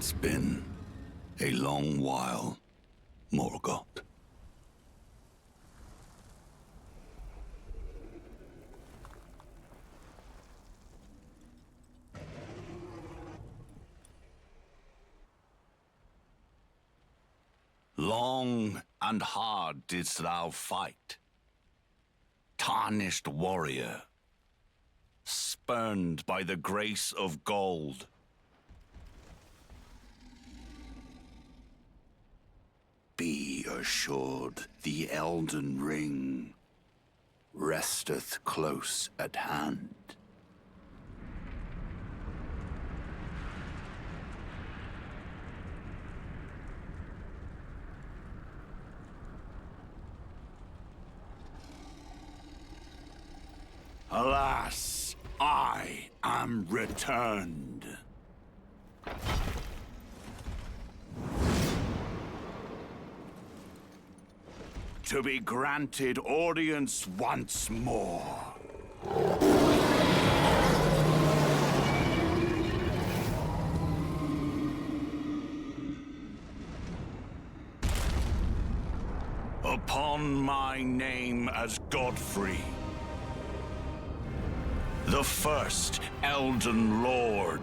It's been a long while, Morgoth. Long and hard didst thou fight, tarnished warrior, spurned by the grace of gold. Be assured the Elden Ring resteth close at hand. Alas, I am returned. To be granted audience once more. Upon my name as Godfrey, the first Elden Lord.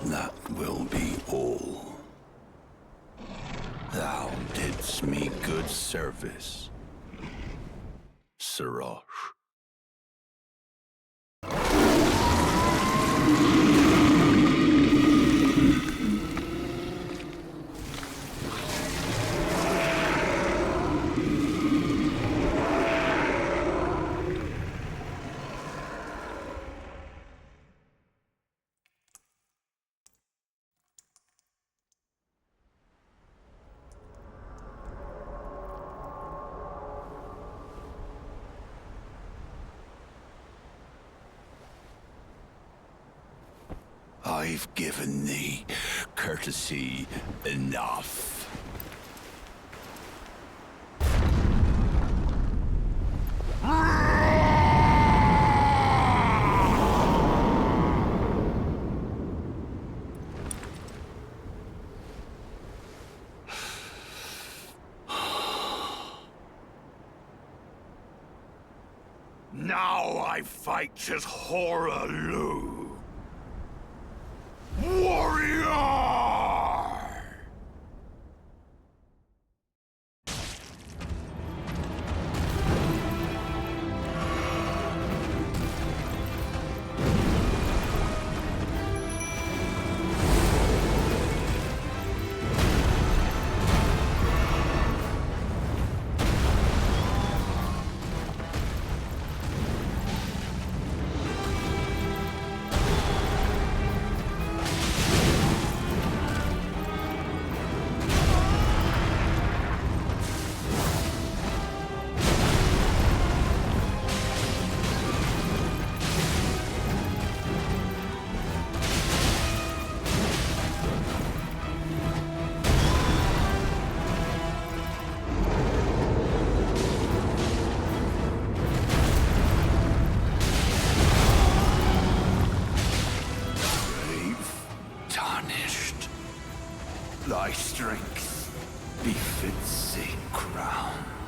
That will be all. Thou didst me good service, Sirosh. I've given thee courtesy enough. Now I fight as Horaloo. Warrior! Thy strength befits a crown.